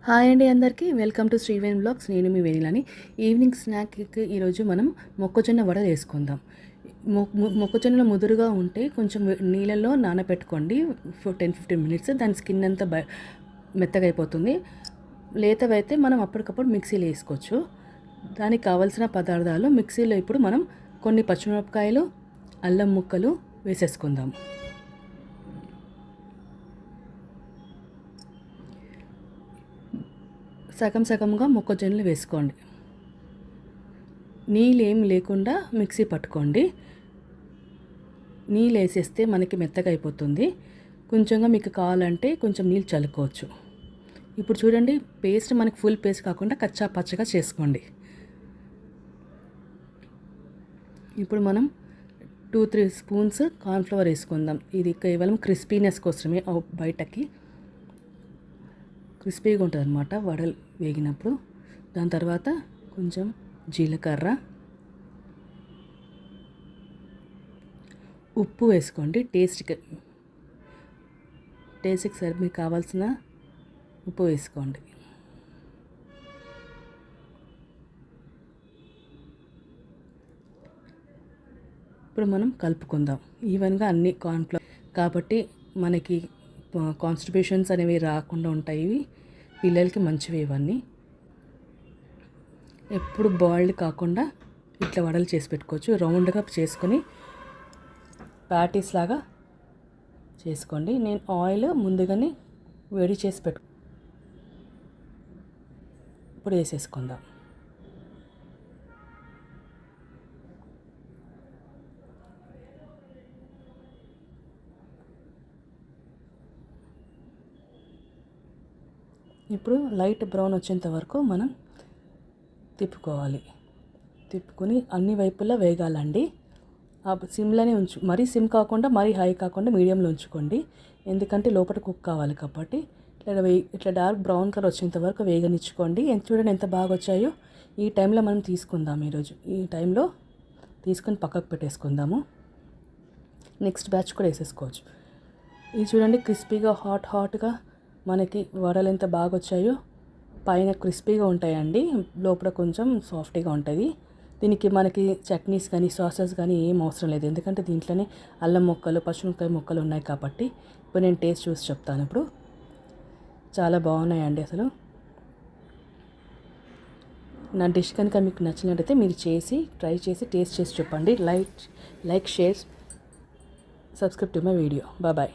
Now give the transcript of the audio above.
Hi అండి అందరికీ welcome to Sriveni blogs. నేను మీ వేణిలని. ఈవినింగ్ స్నాక్కి ఈరోజు మనం మొక్కజొన్న వడలు వేసుకుందాం. మొక్కజొన్నలు ముదురుగా ఉంటే కొంచెం నీళ్ళల్లో నానబెట్టుకోండి 10-15 మినిట్స్. దాని స్కిన్ అంతా మెత్తగా అయిపోతుంది. లేతవైతే మనం అప్పటికప్పుడు మిక్సీలో వేసుకోవచ్చు. దానికి కావాల్సిన పదార్థాలు మిక్సీలో ఇప్పుడు మనం కొన్ని పచ్చిమిరపకాయలు, అల్లం ముక్కలు వేసేసుకుందాం. సగం సగంగా మొక్కజొన్నలు వేసుకోండి. నీళ్ళు ఏం లేకుండా మిక్సీ పట్టుకోండి. నీళ్ళు వేసేస్తే మనకి మెత్తగా అయిపోతుంది. కొంచెంగా మీకు కావాలంటే కొంచెం నీళ్ళు చల్లుకోవచ్చు. ఇప్పుడు చూడండి, పేస్ట్ మనకి ఫుల్ పేస్ట్ కాకుండా కచ్చా పచ్చగా చేసుకోండి. ఇప్పుడు మనం 2-3 స్పూన్స్ కార్న్ఫ్లవర్ వేసుకుందాం. ఇది కేవలం క్రిస్పీనెస్ కోసమే, బయటకి క్రిస్పీగా ఉంటుంది అన్నమాట వడలు వేగినప్పుడు. దాని తర్వాత కొంచెం జీలకర్ర, ఉప్పు వేసుకోండి. టేస్ట్కి సరి మీకు కావాల్సిన ఉప్పు వేసుకోండి. ఇప్పుడు మనం కలుపుకుందాం ఈవెన్గా అన్ని కార్న్ఫ్లవర్ కాబట్టి మనకి కాన్స్టిపేషన్స్ అనేవి రాకుండా ఉంటాయి. పిల్లలకి మంచివి ఇవన్నీ. ఎప్పుడు బాయిల్డ్ కాకుండా ఇట్లా వడలు చేసి పెట్టుకోవచ్చు. రౌండ్గా చేసుకొని ప్యాటీస్ లాగా చేసుకోండి. నేను ఆయిల్ ముందుగానే వేడి చేసి ఇప్పుడు వేసేసుకుందాం. ఇప్పుడు లైట్ బ్రౌన్ వచ్చేంత వరకు మనం తిప్పుకోవాలి. తిప్పుకొని అన్ని వైపులా వేగాలండి. సిమ్లోనే మరీ సిమ్ కాకుండా మరీ హై కాకుండా మీడియంలో ఉంచుకోండి. ఎందుకంటే లోపల కుక్ కావాలి కాబట్టి. ఇట్లా డార్క్ బ్రౌన్ కలర్ వచ్చేంత వరకు వేగనిచ్చుకోండి. చూడండి ఎంత బాగా వచ్చాయో. ఈ టైంలో మనం తీసుకుందాం. ఈ టైంలో తీసుకొని పక్కకు పెట్టేసుకుందాము. నెక్స్ట్ బ్యాచ్ కూడా వేసేసుకోవచ్చు. ఇది చూడండి, క్రిస్పీగా హాట్గా మనకి వడలు ఎంత బాగా వచ్చాయో. పైన క్రిస్పీగా ఉంటాయండి, లోపల కొంచెం సాఫ్ట్గా ఉంటుంది. దీనికి మనకి చట్నీస్ కానీ సాసెస్ కానీ ఏం అవసరం లేదు, ఎందుకంటే దీంట్లోనే అల్లం ముక్కలు, పచ్చిమిరపకాయ ముక్కలు ఉన్నాయి కాబట్టి. ఇప్పుడు నేను టేస్ట్ చూసి చెప్తాను. ఇప్పుడు చాలా బాగున్నాయండి అసలు. నా డిష్ కనుక మీకు నచ్చినట్టయితే మీరు ట్రై చేసి టేస్ట్ చేసి చెప్పండి. Like, share, subscribe to my video. Bye.